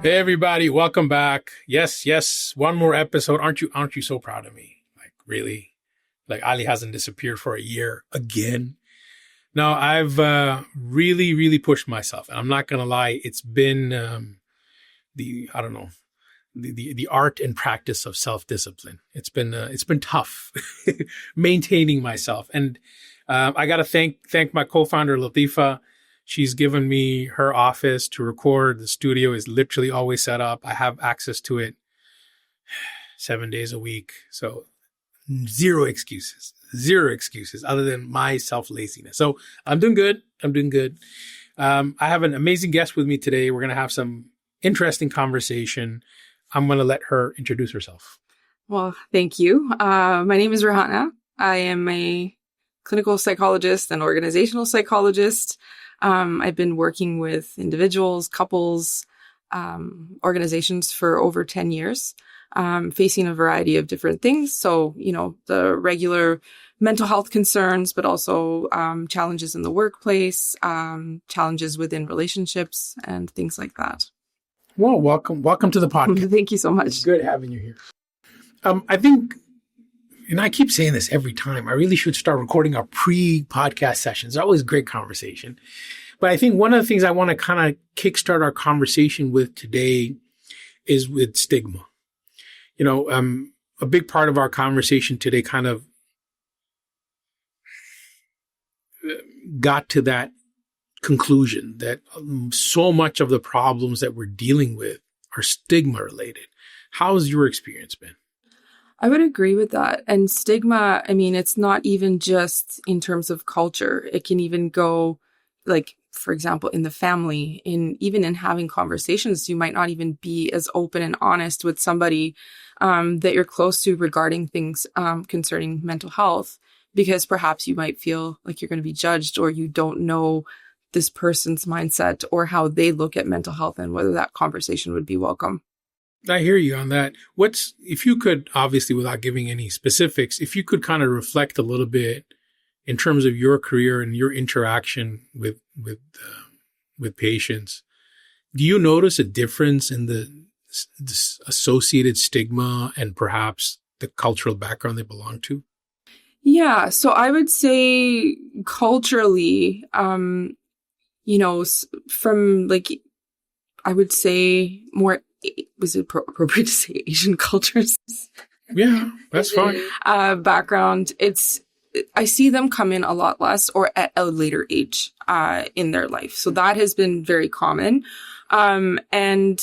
Hey everybody, welcome back. Yes, one more episode. Aren't you so proud of me? Like really? Like Ali hasn't disappeared for a year again. No, I've really pushed myself. And I'm not gonna lie, it's been the art and practice of self-discipline. It's been tough maintaining myself. And I gotta thank my co-founder Latifah. She's given me her office to record. The studio is literally always set up. I have access to it 7 days a week. So zero excuses other than my self-laziness. So I'm doing good. I have an amazing guest with me today. We're going to have some interesting conversation. I'm going to let her introduce herself. Well, thank you. My name is Rehana. I am a clinical psychologist and organizational psychologist. I've been working with individuals, couples, organizations for over 10 years, facing a variety of different things. So, the regular mental health concerns, but also challenges in the workplace, challenges within relationships and things like that. Well, welcome to the podcast. Thank you so much. It's good having you here. I think, and I keep saying this every time, I really should start recording our pre-podcast sessions. They're always great conversation. But I think one of the things I want to kind of kickstart our conversation with today is with stigma. A big part of our conversation today kind of got to that conclusion that so much of the problems that we're dealing with are stigma related. How's your experience been? I would agree with that. And stigma, it's not even just in terms of culture. It can even go, like, for example, in the family, even in having conversations, you might not even be as open and honest with somebody that you're close to regarding things concerning mental health, because perhaps you might feel like you're going to be judged, or you don't know this person's mindset or how they look at mental health and whether that conversation would be welcome. I hear you on that. If you could, obviously without giving any specifics, if you could kind of reflect a little bit in terms of your career and your interaction with patients, do you notice a difference in the associated stigma and perhaps the cultural background they belong to? Yeah. So I would say culturally, from I would say more, was it appropriate to say Asian cultures? Yeah, that's fine. Background. I see them come in a lot less or at a later age in their life. So that has been very common. And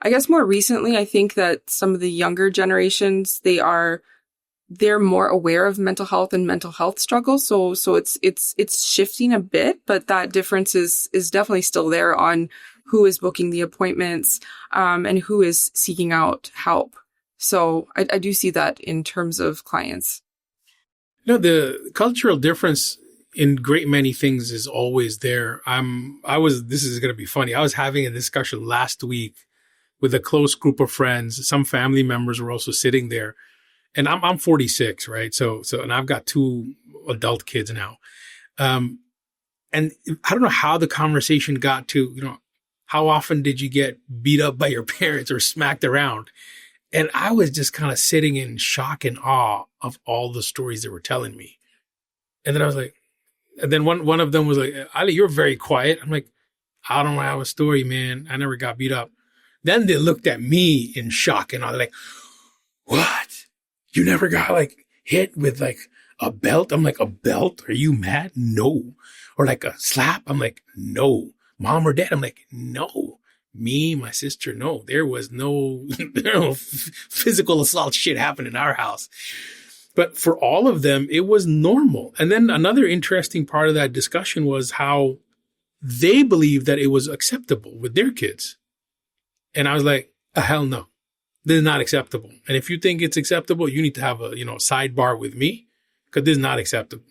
I guess more recently, I think that some of the younger generations, they're more aware of mental health and mental health struggles. So it's shifting a bit, but that difference is definitely still there on who is booking the appointments, and who is seeking out help. So I do see that in terms of clients. The cultural difference in great many things is always there. This is going to be funny. I was having a discussion last week with a close group of friends. Some family members were also sitting there, and I'm 46, right? So, and I've got 2 adult kids now. And I don't know how the conversation got to, how often did you get beat up by your parents or smacked around? And I was just kind of sitting in shock and awe of all the stories they were telling me. And then I was like, and then one of them was like, Ali, you're very quiet. I'm like, I don't have a story, man. I never got beat up. Then they looked at me in shock and I was like, what? You never got hit with a belt? I'm like, a belt? Are you mad? No. Or a slap? I'm like, no. Mom or dad? I'm like, no. Me, my sister, no. There was no physical assault shit happened in our house. But for all of them, it was normal. And then another interesting part of that discussion was how they believed that it was acceptable with their kids. And I was like, hell no. This is not acceptable. And if you think it's acceptable, you need to have a, sidebar with me, because this is not acceptable.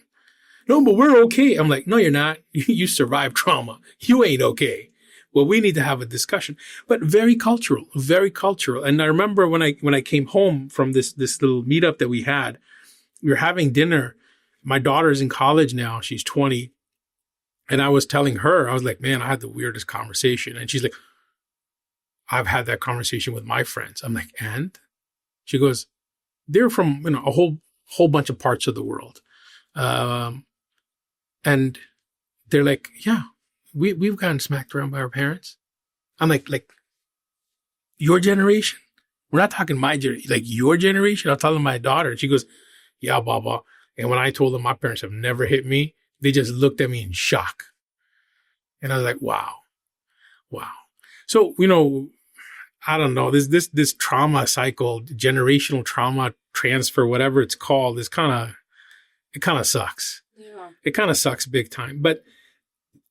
No, but we're okay. I'm like, no, you're not. You survived trauma. You ain't okay. Well, we need to have a discussion, but very cultural. And I remember when I came home from this little meetup that we had, we were having dinner. My daughter's in college now. She's 20. And I was telling her, I was like, man, I had the weirdest conversation. And she's like, I've had that conversation with my friends. I'm like, and? She goes, they're from, a whole bunch of parts of the world. And they're like, yeah, we've gotten smacked around by our parents. I'm like your generation? We're not talking my generation, like your generation. I'm telling my daughter. And she goes, yeah, Baba. And when I told them my parents have never hit me, they just looked at me in shock. And I was like, wow. So, I don't know, this trauma cycle, generational trauma transfer, whatever it's called, it kind of sucks. Yeah. It kind of sucks big time. But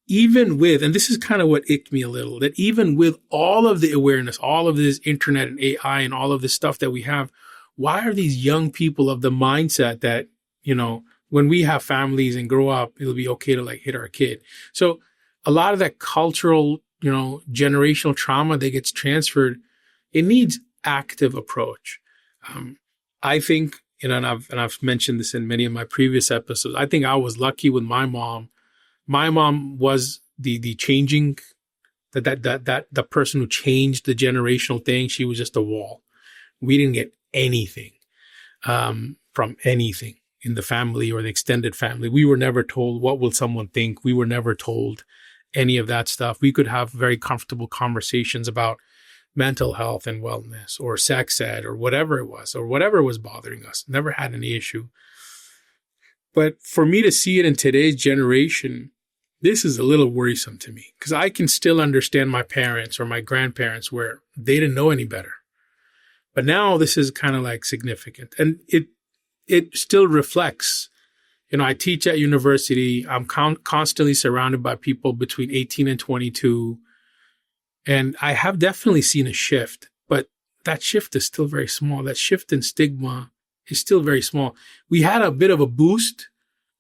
even with, and this is kind of what icked me a little, that even with all of the awareness, all of this internet and AI and all of this stuff that we have, why are these young people of the mindset that, when we have families and grow up, it'll be okay to like hit our kid. So a lot of that cultural, generational trauma that gets transferred, it needs active approach. I think, and I've mentioned this in many of my previous episodes, I think I was lucky with my mom. My mom was the changing, the person who changed the generational thing. She was just a wall. We didn't get anything from anything in the family or the extended family. We were never told, what will someone think? We were never told any of that stuff. We could have very comfortable conversations about mental health and wellness or sex ed or whatever it was bothering us. Never had any issue. But for me to see it in today's generation, this is a little worrisome to me because I can still understand my parents or my grandparents where they didn't know any better. But now this is kind of like significant. And it still reflects. I teach at university. I'm constantly surrounded by people between 18 and 22. And I have definitely seen a shift, but that shift is still very small. That shift in stigma is still very small. We had a bit of a boost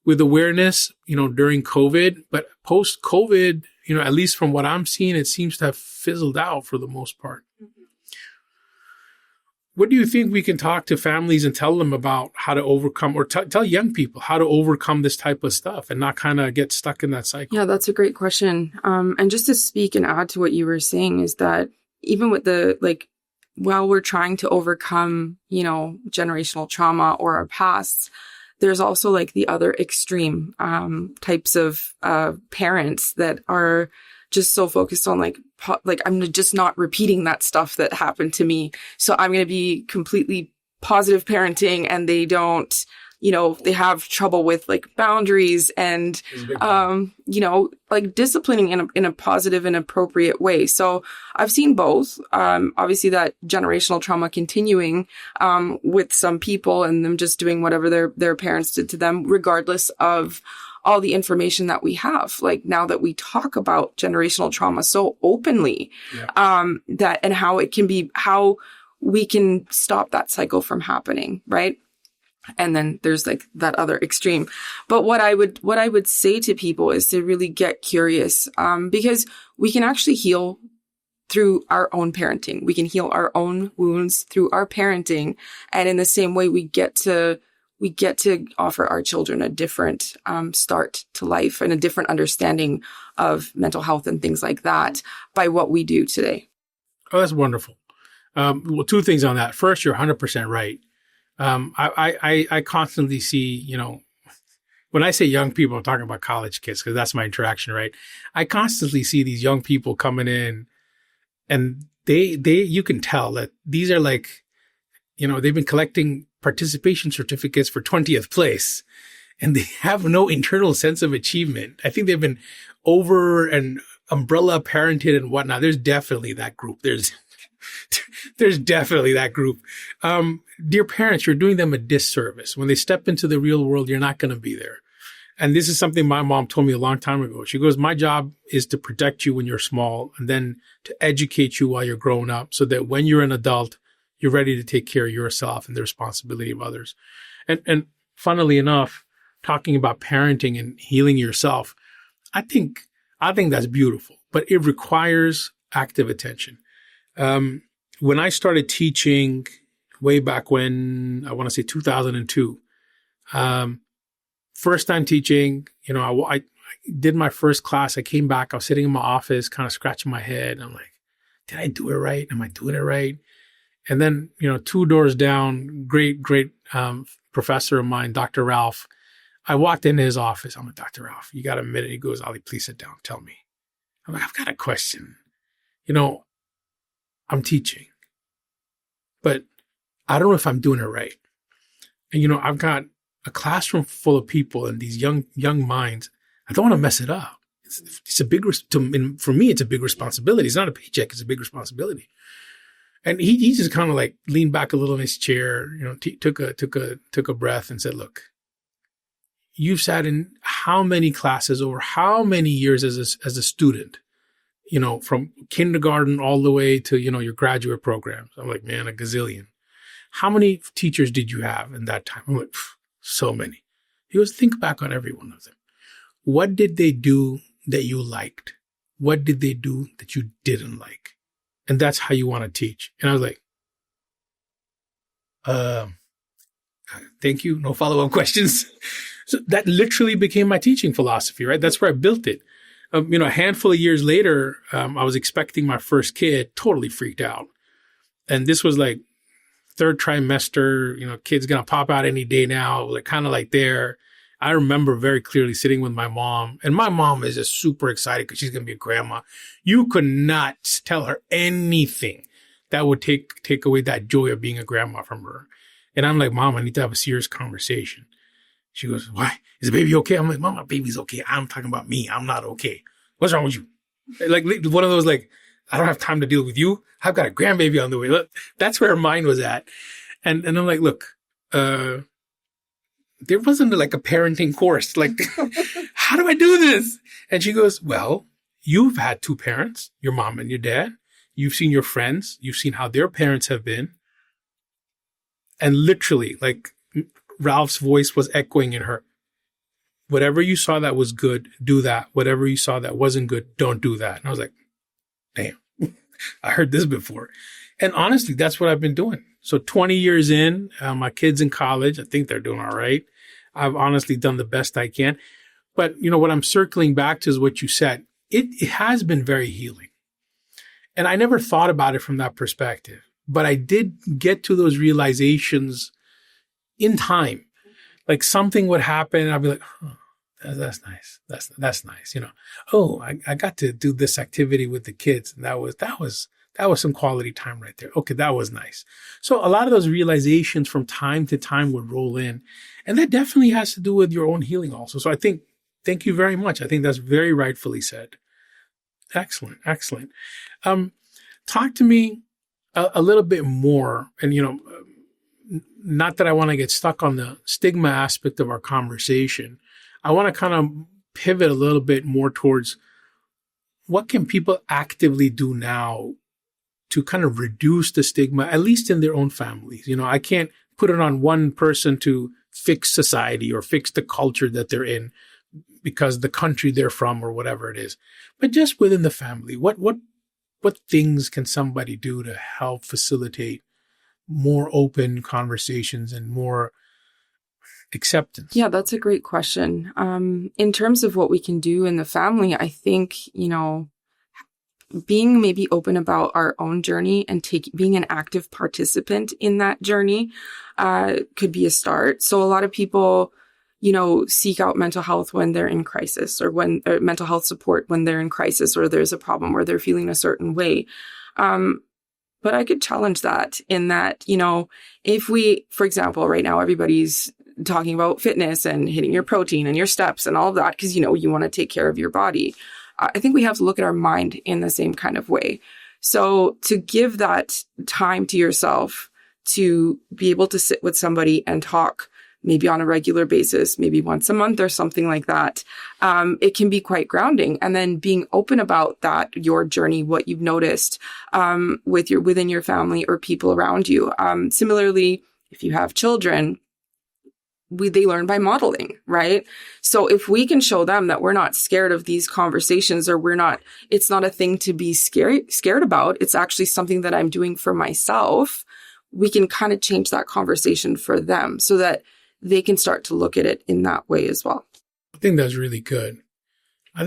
with awareness, during COVID, but post-COVID, at least from what I'm seeing, it seems to have fizzled out for the most part. Mm-hmm. What do you think we can talk to families and tell them about how to overcome, or tell young people how to overcome this type of stuff and not kind of get stuck in that cycle? Yeah, that's a great question. And just to speak and add to what you were saying is that even with while we're trying to overcome, generational trauma or our past, there's also the other extreme types of parents that are just so focused on I'm just not repeating that stuff that happened to me. So I'm going to be completely positive parenting, and they don't, they have trouble with boundaries and, disciplining in a positive and appropriate way. So I've seen both. Obviously that generational trauma continuing, with some people and them just doing whatever their parents did to them, regardless of all the information that we have. Now that we talk about generational trauma so openly, that and how it can be, how we can stop that cycle from happening, right? And then there's that other extreme. But what I would say to people is to really get curious, because we can actually heal through our own parenting. We can heal our own wounds through our parenting. And in the same way, we get to offer our children a different start to life and a different understanding of mental health and things like that by what we do today. Oh, that's wonderful. Well, two things on that. First, you're 100% right. I constantly see, when I say young people, I'm talking about college kids because that's my interaction, right? I constantly see these young people coming in, and you can tell that these are they've been collecting participation certificates for 20th place, and they have no internal sense of achievement. I think they've been over and umbrella parented and whatnot. There's definitely that group. There's definitely that group. Dear parents, you're doing them a disservice. When they step into the real world, you're not going to be there. And this is something my mom told me a long time ago. She goes, my job is to protect you when you're small and then to educate you while you're growing up so that when you're an adult, you're ready to take care of yourself and the responsibility of others. And funnily enough, talking about parenting and healing yourself, I think that's beautiful, but it requires active attention. When I started teaching way back when, I want to say 2002, first time teaching, I did my first class. I came back, I was sitting in my office, kind of scratching my head. I'm like, did I do it right? Am I doing it right? And then, 2 doors down, great professor of mine, Dr. Ralph. I walked into his office. I'm like, Dr. Ralph, you got a minute? He goes, Ali, please sit down. Tell me. I'm like, I've got a question. I'm teaching, but I don't know if I'm doing it right. And, I've got a classroom full of people and these young minds. I don't want to mess it up. It's a big, for me, it's a big responsibility. It's not a paycheck. It's a big responsibility. And he just kind of like leaned back a little in his chair, took a breath and said, look, you've sat in how many classes over how many years as a student, from kindergarten all the way to, your graduate programs. I'm like, man, a gazillion. How many teachers did you have in that time? I'm like, so many. He goes, think back on every one of them. What did they do that you liked? What did they do that you didn't like? And that's how you want to teach. And I was like, thank you. No follow-up questions. So that literally became my teaching philosophy, right? That's where I built it. A handful of years later, I was expecting my first kid, totally freaked out. And this was like 3rd trimester, kid's going to pop out any day now, like kind of like there. I remember very clearly sitting with my mom, and my mom is just super excited because she's going to be a grandma. You could not tell her anything that would take away that joy of being a grandma from her. And I'm like, Mom, I need to have a serious conversation. She goes, why? Is the baby okay? I'm like, Mom, my baby's okay. I'm talking about me. I'm not okay. What's wrong with you? Like one of those, like, I don't have time to deal with you. I've got a grandbaby on the way. Look, that's where her mind was at. And I'm like, look, there wasn't like a parenting course. Like, how do I do this? And she goes, well, you've had 2 parents, your mom and your dad. You've seen your friends. You've seen how their parents have been. And literally, like, Ralph's voice was echoing in her. Whatever you saw that was good, do that. Whatever you saw that wasn't good, don't do that. And I was like, damn, I heard this before. And honestly, that's what I've been doing. So 20 years in, my kids in college, I think they're doing all right. I've honestly done the best I can. But, what I'm circling back to is what you said. It has been very healing. And I never thought about it from that perspective. But I did get to those realizations in time. Like something would happen and I'd be like, oh, that's nice. That's nice. Oh, I got to do this activity with the kids. And that was some quality time right there. Okay, that was nice. So a lot of those realizations from time to time would roll in. And that definitely has to do with your own healing also. So thank you very much. I think that's very rightfully said. Excellent. Talk to me a little bit more. And, not that I want to get stuck on the stigma aspect of our conversation. I want to kind of pivot a little bit more towards what can people actively do now to kind of reduce the stigma, at least in their own families. I can't put it on one person to fix society or fix the culture that they're in because the country they're from or whatever it is. But just within the family, what things can somebody do to help facilitate more open conversations and more acceptance? Yeah, that's a great question. In terms of what we can do in the family, I think, being maybe open about our own journey and being an active participant in that journey could be a start. So a lot of people, seek out mental health when they're in crisis or mental health support when they're in crisis or there's a problem or they're feeling a certain way. But I could challenge that in that, if we, for example, right now, everybody's talking about fitness and hitting your protein and your steps and all of that because, you want to take care of your body. I think we have to look at our mind in the same kind of way. So to give that time to yourself to be able to sit with somebody and talk maybe on a regular basis, maybe once a month or something like that, it can be quite grounding. And then being open about that, your journey, what you've noticed within your family or people around you. Similarly, if you have children, they learn by modeling, right? So if we can show them that we're not scared of these conversations or it's not a thing to be scared about, it's actually something that I'm doing for myself, we can kind of change that conversation for them so that they can start to look at it in that way as well. I think that's really good. A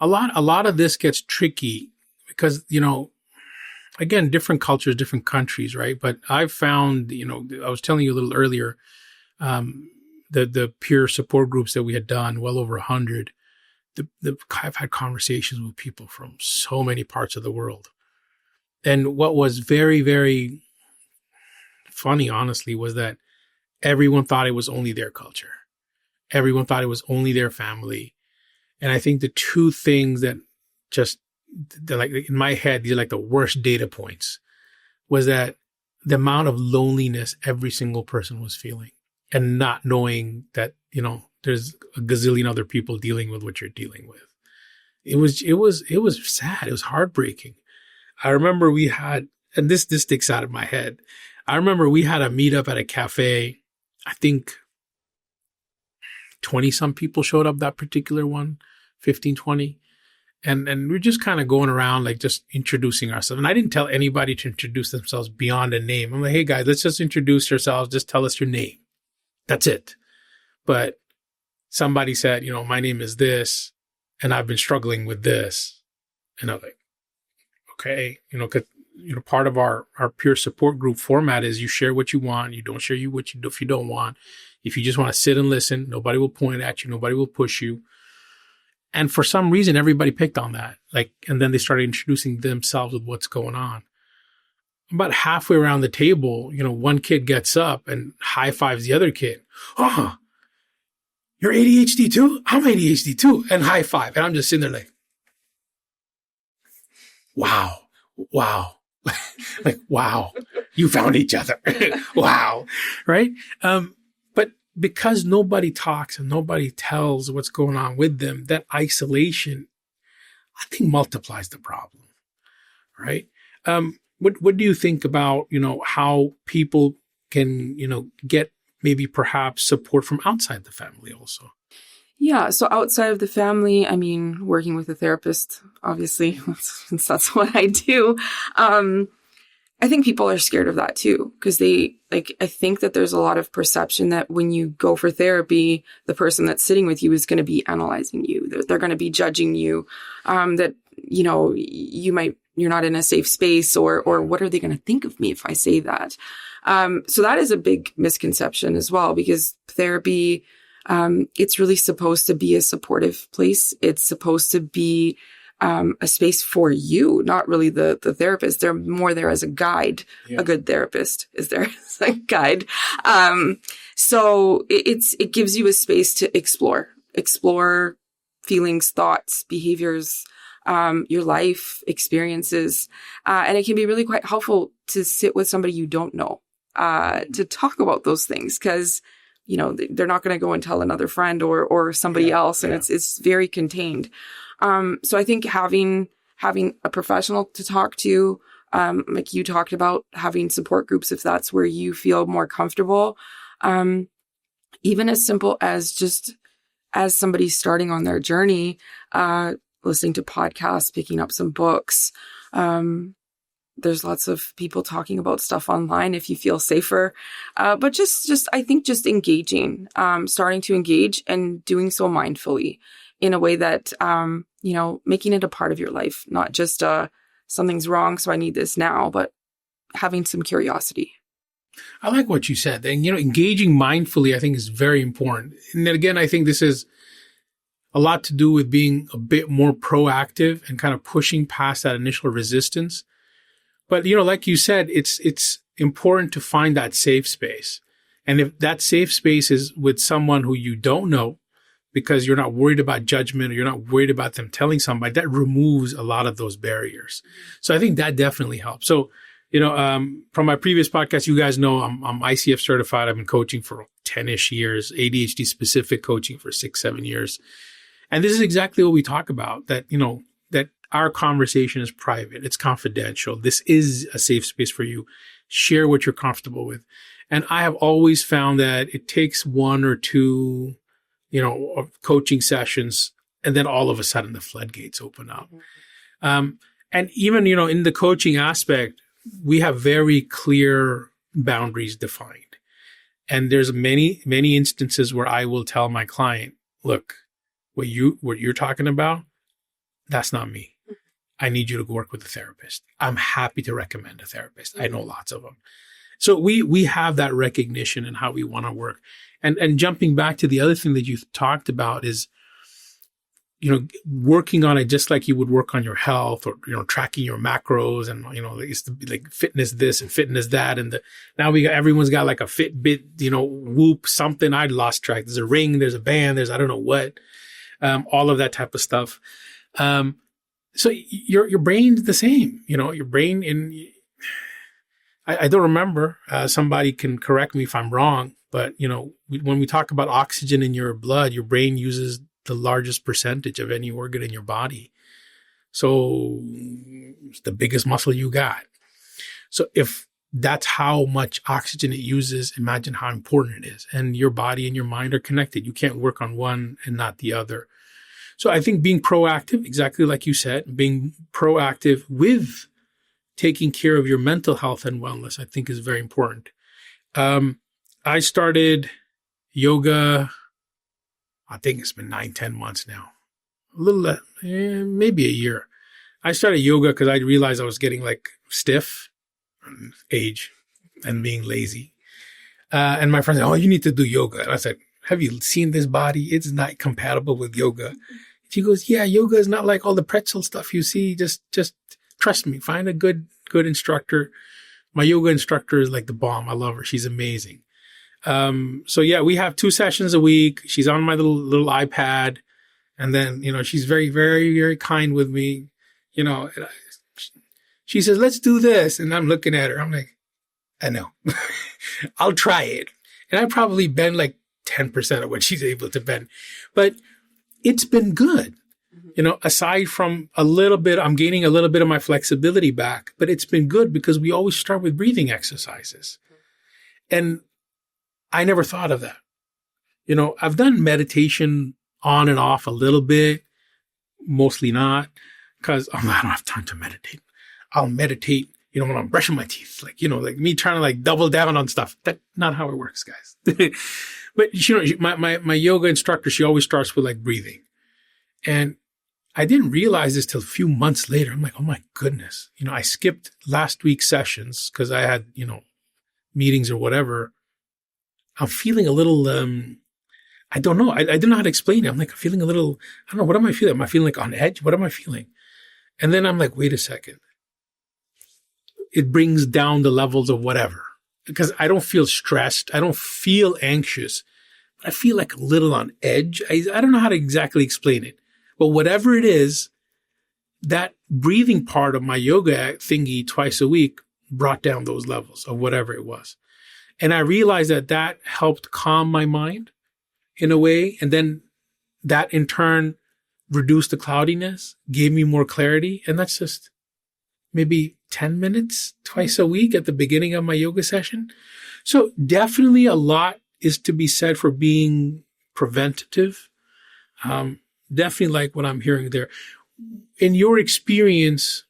lot of this gets tricky because, again, different cultures, different countries, right? But I've found, I was telling you a little earlier, the peer support groups that we had done, well over 100, I've had conversations with people from so many parts of the world. And what was very, very funny, honestly, was that everyone thought it was only their culture. Everyone thought it was only their family. And I think the two things that just, like in my head, these are like the worst data points, was that the amount of loneliness every single person was feeling and not knowing that, there's a gazillion other people dealing with what you're dealing with. It was sad. It was heartbreaking. I remember we had, and this sticks out of my head. I remember we had a meetup at a cafe. I think 20 some people showed up that particular one, 15, 20. And we're just kind of going around, like just introducing ourselves. And I didn't tell anybody to introduce themselves beyond a name. I'm like, hey guys, let's just introduce yourselves. Just tell us your name. That's it. But somebody said, my name is this, and I've been struggling with this. And I'm like, okay, 'cause, part of our peer support group format is you share what you want. You don't share what you do if you don't want. If you just want to sit and listen, nobody will point at you. Nobody will push you. And for some reason, everybody picked on that. And then they started introducing themselves with what's going on. About halfway around the table, one kid gets up and high fives the other kid. Oh, you're ADHD too? I'm ADHD too. And high five. And I'm just sitting there like, wow. Like, wow, you found each other. Wow. Right. But because nobody talks and nobody tells what's going on with them, that isolation, I think, multiplies the problem. Right. What do you think about, how people can, get maybe perhaps support from outside the family also? Yeah. So outside of the family, I mean, working with a therapist, obviously, since that's what I do. I think people are scared of that too, because I think that there's a lot of perception that when you go for therapy, the person that's sitting with you is going to be analyzing you. They're going to be judging you, that, you're not in a safe space, or what are they going to think of me if I say that? So that is a big misconception as well, because therapy, it's really supposed to be a supportive place. It's supposed to be a space for you, not really the therapist. They're more there as a guide. Yeah. A good therapist is there as a guide. So it gives you a space to explore feelings, thoughts, behaviors, your life experiences. And it can be really quite helpful to sit with somebody you don't know, to talk about those things, because they're not going to go and tell another friend or somebody else. And it's very contained. So I think having a professional to talk to, like you talked about, having support groups, if that's where you feel more comfortable, even as simple as just as somebody starting on their journey, listening to podcasts, picking up some books. There's lots of people talking about stuff online if you feel safer. But just, I think just engaging, starting to engage and doing so mindfully in a way that, making it a part of your life, not just, something's wrong, so I need this now, but having some curiosity. I like what you said. And, engaging mindfully, I think, is very important. And then again, I think this is a lot to do with being a bit more proactive and kind of pushing past that initial resistance. But, like you said, it's important to find that safe space. And if that safe space is with someone who you don't know, because you're not worried about judgment or you're not worried about them telling somebody, that removes a lot of those barriers. So I think that definitely helps. So, from my previous podcast, you guys know I'm ICF certified. I've been coaching for 10-ish years, ADHD specific coaching for 6-7 years. And this is exactly what we talk about, that, that our conversation is private. It's confidential. This is a safe space for you. Share what you're comfortable with. And I have always found that it takes one or two, of coaching sessions, and then all of a sudden the floodgates open up. And even, in the coaching aspect, we have very clear boundaries defined. And there's many, many instances where I will tell my client, look, what you're talking about, that's not me. I need you to go work with a therapist. I'm happy to recommend a therapist. I know lots of them. So we have that recognition in how we want to work. And jumping back to the other thing that you talked about is, working on it just like you would work on your health, or, tracking your macros, and, it used to be like fitness this and fitness that. And now everyone's got like a Fitbit, Whoop, something. I lost track. There's a Ring, there's a band, there's I don't know what, all of that type of stuff. So your brain's the same, your brain I don't remember, somebody can correct me if I'm wrong, but, when we talk about oxygen in your blood, your brain uses the largest percentage of any organ in your body. So it's the biggest muscle you got. So if that's how much oxygen it uses, imagine how important it is. And your body and your mind are connected. You can't work on one and not the other. So I think being proactive, exactly like you said, being proactive with taking care of your mental health and wellness, I think is very important. I started yoga, I think it's been 9-10 months now, a little, maybe a year. I started yoga because I realized I was getting like stiff, age, and being lazy. And my friend said, "Oh, you need to do yoga." And I said, "Have you seen this body? It's not compatible with yoga." She goes, "Yeah, yoga is not like all the pretzel stuff you see. Just trust me. Find a good instructor." My yoga instructor is like the bomb. I love her. She's amazing. So yeah, we have 2 sessions a week. She's on my little iPad. And then, she's very, very, very kind with me. She says, "Let's do this." And I'm looking at her. I'm like, I know. I'll try it. And I probably bend like 10% of what she's able to bend. But it's been good. Aside from a little bit, I'm gaining a little bit of my flexibility back, but it's been good because we always start with breathing exercises. And I never thought of that. I've done meditation on and off a little bit, mostly not, because I don't have time to meditate. I'll meditate, when I'm brushing my teeth, like me trying to like double down on stuff. That's not how it works, guys. But my yoga instructor, she always starts with like breathing. And I didn't realize this till a few months later. I'm like, oh my goodness. I skipped last week's sessions because I had, meetings or whatever. I'm feeling a little, I don't know. I didn't know how to explain it. I'm like, I'm feeling a little, I don't know. What am I feeling? Am I feeling like on edge? What am I feeling? And then I'm like, wait a second. It brings down the levels of whatever, because I don't feel stressed. I don't feel anxious. I feel like a little on edge. I don't know how to exactly explain it, but whatever it is, that breathing part of my yoga thingy twice a week brought down those levels of whatever it was. And I realized that helped calm my mind in a way. And then that in turn reduced the cloudiness, gave me more clarity. And that's just maybe 10 minutes twice a week at the beginning of my yoga session. So definitely a lot is to be said for being preventative. Definitely like what I'm hearing there. In your experience,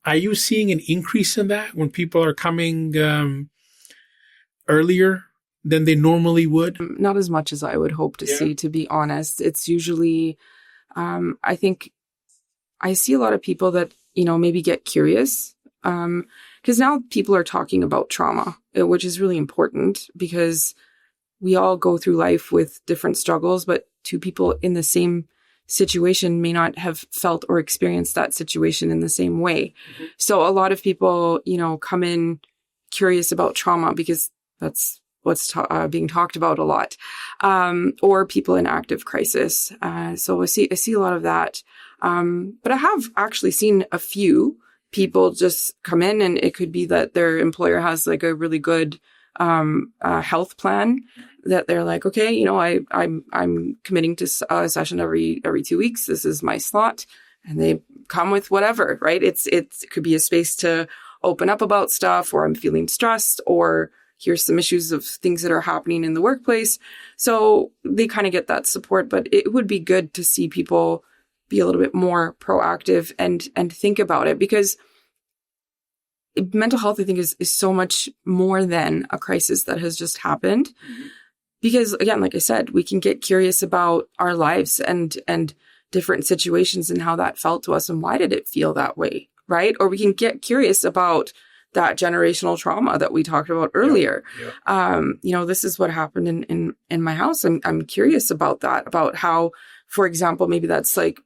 are you seeing an increase in that when people are coming earlier than they normally would? Not as much as I would hope to see, to be honest. It's usually, I think I see a lot of people that, maybe get curious. Because now people are talking about trauma, which is really important because we all go through life with different struggles, but 2 people in the same situation may not have felt or experienced that situation in the same way. Mm-hmm. So a lot of people, come in curious about trauma because that's what's being talked about a lot, or people in active crisis. So I see a lot of that. But I have actually seen a few people just come in, and it could be that their employer has like a really good health plan that they're like, okay, I'm committing to a session every 2 weeks. This is my slot, and they come with whatever, right? It could be a space to open up about stuff, or I'm feeling stressed, or here's some issues of things that are happening in the workplace. So they kind of get that support, but it would be good to see people be a little bit more proactive and think about it, because mental health, I think, is so much more than a crisis that has just happened. Mm-hmm. Because again, like I said, we can get curious about our lives and different situations and how that felt to us and why did it feel that way, right? Or we can get curious about that generational trauma that we talked about earlier. This is what happened in my house. I'm curious about that, about how, for example, maybe that's like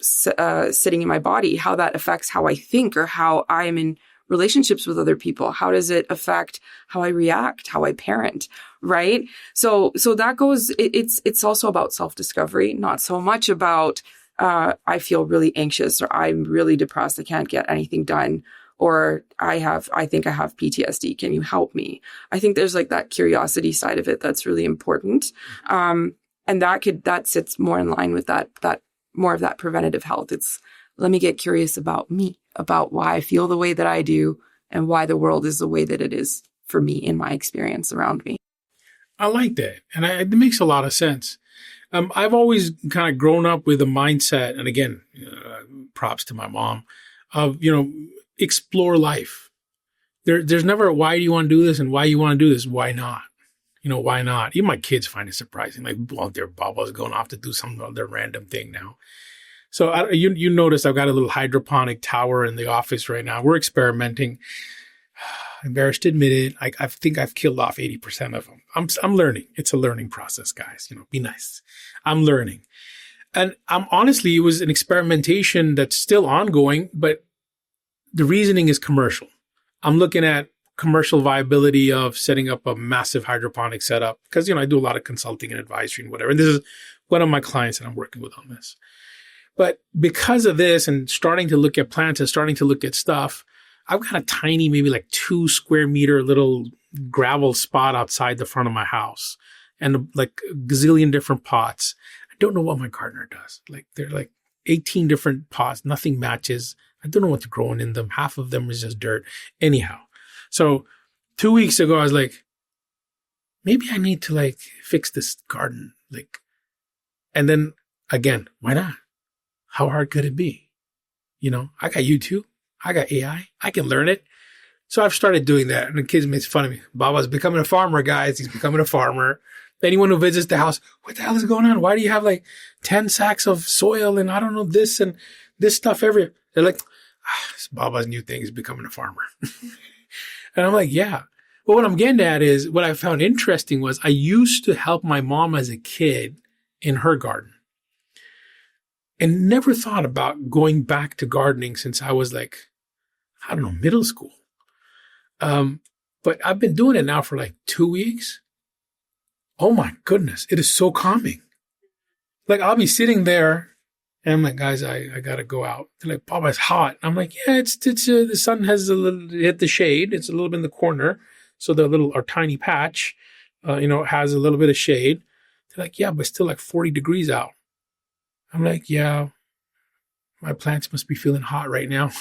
sitting in my body, how that affects how I think or how I am in relationships with other people. How does it affect how I react, how I parent, right? So that goes, it's also about self-discovery, not so much about, I feel really anxious or I'm really depressed. I can't get anything done. Or I think I have PTSD. Can you help me? I think there's like that curiosity side of it that's really important. And that sits more in line with that more of that preventative health. It's let me get curious about me, about why I feel the way that I do and why the world is the way that it is for me in my experience around me. I like that. And it makes a lot of sense. I've always kind of grown up with a mindset, and again, props to my mom, of, explore life. There's never a why do you want to do this and why you want to do this. Why not? Why not? Even my kids find it surprising. Like, well, their Baba's going off to do some other random thing now. So you notice I've got a little hydroponic tower in the office right now. We're experimenting. Embarrassed to admit it. I think I've killed off 80% of them. I'm learning. It's a learning process, guys. Be nice. I'm learning. And honestly, it was an experimentation that's still ongoing, but the reasoning is commercial. I'm looking at commercial viability of setting up a massive hydroponic setup because, I do a lot of consulting and advisory and whatever. And this is one of my clients that I'm working with on this. But because of this and starting to look at plants and starting to look at stuff, I've got a tiny, maybe like 2 square meter little gravel spot outside the front of my house and like a gazillion different pots. I don't know what my gardener does. Like they're like 18 different pots. Nothing matches. I don't know what's growing in them. Half of them is just dirt. Anyhow. So 2 weeks ago, I was like, maybe I need to like fix this garden. And then again, why not? How hard could it be? I got YouTube. I got AI. I can learn it. So I've started doing that. And the kids make fun of me. Baba's becoming a farmer, guys. He's becoming a farmer. Anyone who visits the house, what the hell is going on? Why do you have like 10 sacks of soil and I don't know this and this stuff everywhere? They're like, it's Baba's new thing is becoming a farmer. And I'm like, yeah. But what I'm getting at is what I found interesting was I used to help my mom as a kid in her garden. And never thought about going back to gardening since I was like, I don't know, middle school. But I've been doing it now for like 2 weeks. Oh my goodness. It is so calming. Like I'll be sitting there and I'm like, guys, I got to go out. They're like, Papa, it's hot. I'm like, yeah, it's the sun has a little hit the shade. It's a little bit in the corner. So our tiny patch, has a little bit of shade. They're like, yeah, but still like 40 degrees out. I'm like, yeah, my plants must be feeling hot right now.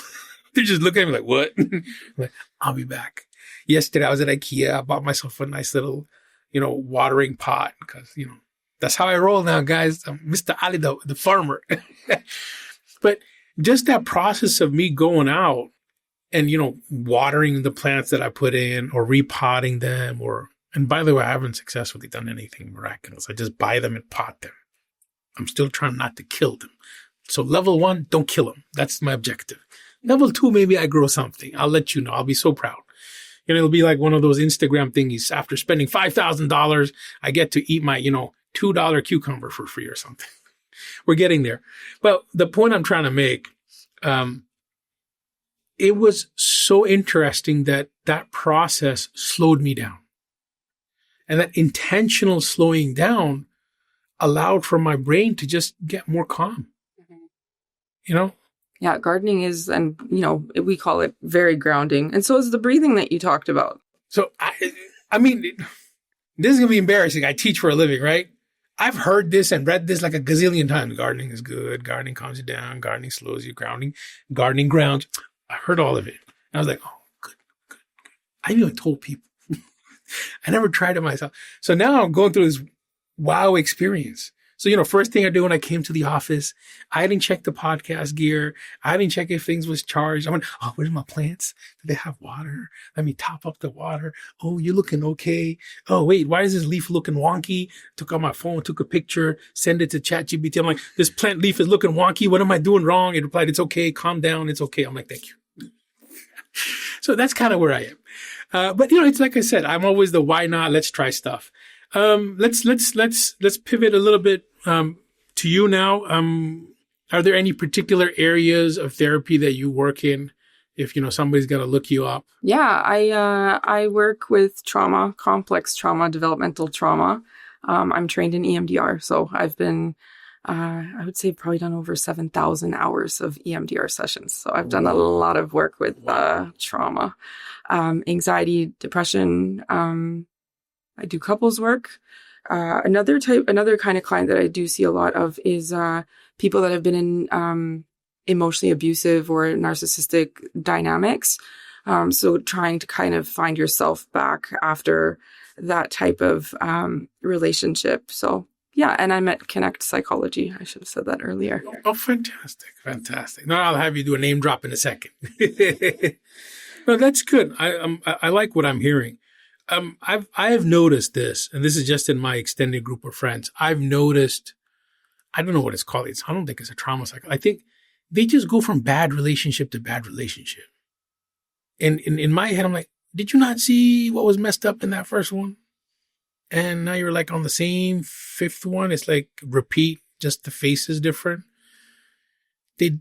They're just looking at me like, what? I'm like, I'll be back. Yesterday I was at IKEA. I bought myself a nice little, watering pot because, that's how I roll now, guys. I'm Mr. Ali, the farmer. But just that process of me going out and, watering the plants that I put in or repotting them and by the way, I haven't successfully done anything miraculous. I just buy them and pot them. I'm still trying not to kill them. So level 1, don't kill them. That's my objective. Level 2, maybe I grow something. I'll let you know. I'll be so proud. It'll be like one of those Instagram thingies. After spending $5,000, I get to eat my, $2 cucumber for free or something. We're getting there. But the point I'm trying to make, it was so interesting that process slowed me down. And that intentional slowing down allowed for my brain to just get more calm. Yeah, gardening is, and we call it very grounding. And so is the breathing that you talked about. So, I mean, this is going to be embarrassing. I teach for a living, right? I've heard this and read this like a gazillion times. Gardening is good. Gardening calms you down. Gardening slows you. Gardening grounds. I heard all of it. And I was like, oh, good. I even told people. I never tried it myself. So now I'm going through this wow experience. So, first thing I do when I came to the office, I didn't check the podcast gear. I didn't check if things was charged. I went, oh, where's my plants? Do they have water? Let me top up the water. Oh, you're looking okay. Oh, wait, why is this leaf looking wonky? Took out my phone, took a picture, send it to ChatGPT. I'm like, this plant leaf is looking wonky. What am I doing wrong? It replied, it's okay. Calm down. It's okay. I'm like, thank you. So that's kind of where I am. But it's like I said, I'm always the why not? Let's try stuff. Let's pivot a little bit to you now. Are there any particular areas of therapy that you work in? If somebody's got to look you up. Yeah, I work with trauma, complex trauma, developmental trauma. I'm trained in EMDR, so I've been I would say probably done over 7,000 hours of EMDR sessions. So I've done a lot of work with trauma, anxiety, depression. I do couples work. Another kind of client that I do see a lot of is people that have been in emotionally abusive or narcissistic dynamics. So trying to kind of find yourself back after that type of relationship. So yeah, and I'm at Connect Psychology. I should have said that earlier. Oh, fantastic. Now I'll have you do a name drop in a second. No, that's good. I like what I'm hearing. I have noticed this, and this is just in my extended group of friends. I've noticed, I don't know what it's called. I don't think it's a trauma cycle. I think they just go from bad relationship to bad relationship. And in my head, I'm like, did you not see what was messed up in that first one? And now you're like on the same fifth one. It's like repeat, just the face is different. They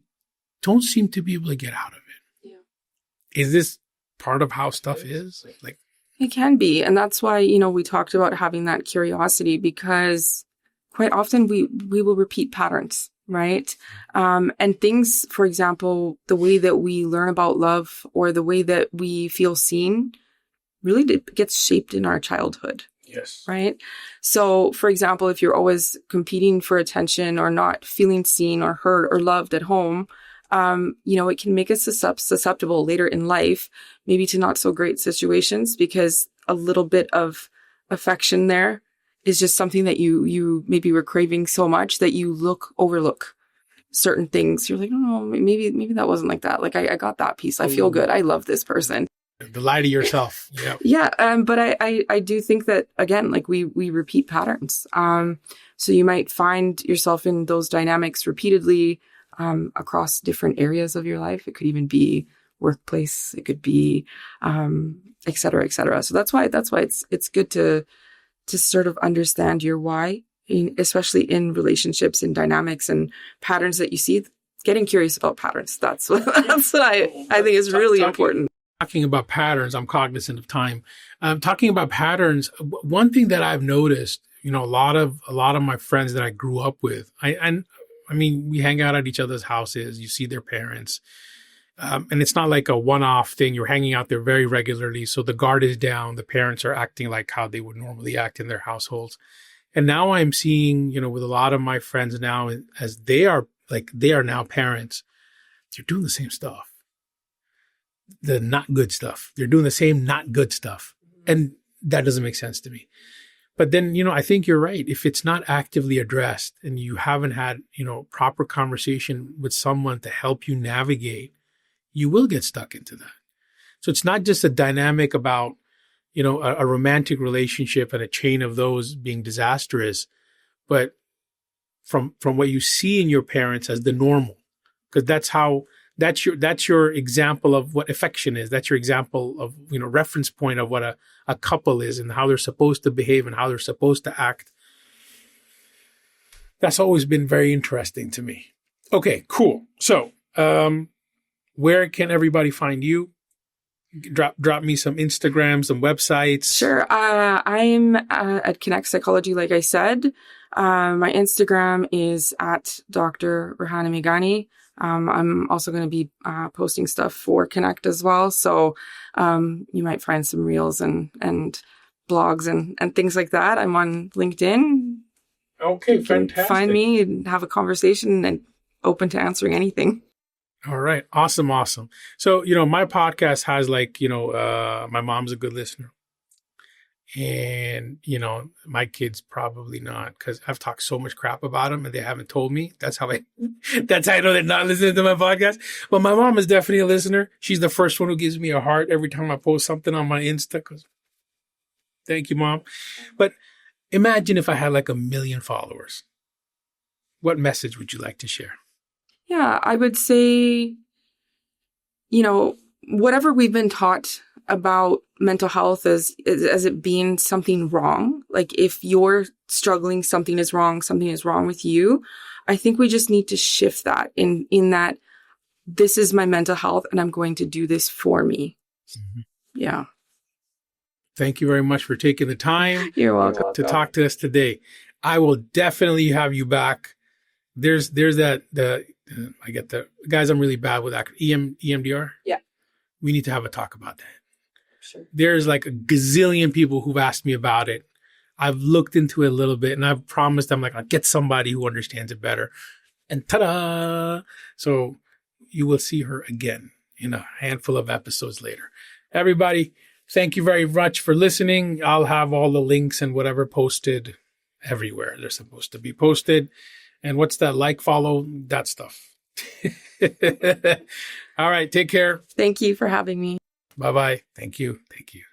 don't seem to be able to get out of it. Yeah. Is this part of how stuff is? Like, it can be. And that's why, we talked about having that curiosity, because quite often we will repeat patterns, right? And things, for example, the way that we learn about love or the way that we feel seen really gets shaped in our childhood. Yes. Right. So, for example, if you're always competing for attention or not feeling seen or heard or loved at home, it can make us susceptible later in life, maybe to not so great situations, because a little bit of affection there is just something that you maybe were craving so much that you overlook certain things. You're like, oh, maybe that wasn't like that. Like I got that piece. I feel good. I love this person. The lie to yourself. Yeah. Yeah. But I do think that, again, like we repeat patterns. So you might find yourself in those dynamics repeatedly, across different areas of your life. It could even be workplace. It could be, et cetera, et cetera. So that's why it's good to sort of understand your why, especially in relationships and dynamics and patterns that you see. Getting curious about patterns. That's what I think is really important. Talking about patterns, I'm cognizant of time. Talking about patterns, one thing that I've noticed, a lot of my friends that I grew up with, I mean, we hang out at each other's houses. You see their parents, and it's not like a one-off thing. You're hanging out there very regularly, so the guard is down. The parents are acting like how they would normally act in their households. And now I'm seeing, with a lot of my friends now, as they are now parents, they're doing the same stuff. The not good stuff. They're doing the same not good stuff. And that doesn't make sense to me. But then, I think you're right. If it's not actively addressed and you haven't had, proper conversation with someone to help you navigate, you will get stuck into that. So it's not just a dynamic about, a romantic relationship and a chain of those being disastrous, but from what you see in your parents as the normal, because that's your example of what affection is. That's your example of, reference point of what a couple is and how they're supposed to behave and how they're supposed to act. That's always been very interesting to me. Okay, cool. So, where can everybody find you? Drop me some Instagram, some websites. Sure. I'm at Connect Psychology, like I said. My Instagram is at Dr. Rehana Meghani. I'm also going to be posting stuff for Connect as well. So you might find some reels and blogs and things like that. I'm on LinkedIn. Okay, fantastic. Find me and have a conversation and open to answering anything. All right. Awesome. So, my podcast has my mom's a good listener. And, you know, my kids probably not, because I've talked so much crap about them and they haven't told me. That's how I know they're not listening to my podcast. But my mom is definitely a listener. She's the first one who gives me a heart every time I post something on my Insta. 'Cause thank you, Mom. But imagine if I had like 1 million followers. What message would you like to share? Yeah, I would say, you know, whatever we've been taught about mental health as it being something wrong, like if you're struggling, something is wrong with you. I think we just need to shift that in that this is my mental health and I'm going to do this for me. Mm-hmm. Yeah. Thank you very much for taking the time. You're welcome. To talk to us today. I will definitely have you back. There's that, I get the guys, I'm really bad with that. EMDR. Yeah. We need to have a talk about that. Sure. There's like a gazillion people who've asked me about it. I've looked into it a little bit and I've promised them like I'll get somebody who understands it better. And ta-da! So you will see her again in a handful of episodes later. Everybody, thank you very much for listening. I'll have all the links and whatever posted everywhere they're supposed to be posted. And what's that? Like, follow, that stuff. All right. Take care. Thank you for having me. Bye-bye. Thank you. Thank you.